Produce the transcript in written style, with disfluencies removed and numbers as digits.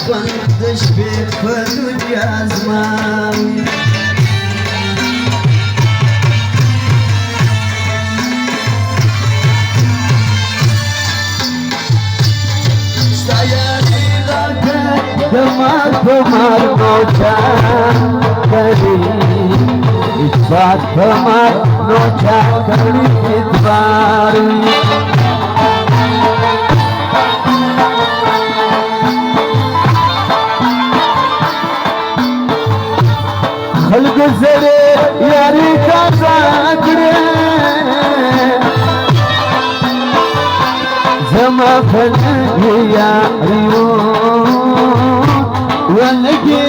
خوندش بید په دنیا زماوي ستا یادې راته د مار په مار نوچا کړي اثبات په مار نوچا کړي اعتبار خلق زره یاری کازا کړه زما فن یاریو ولګي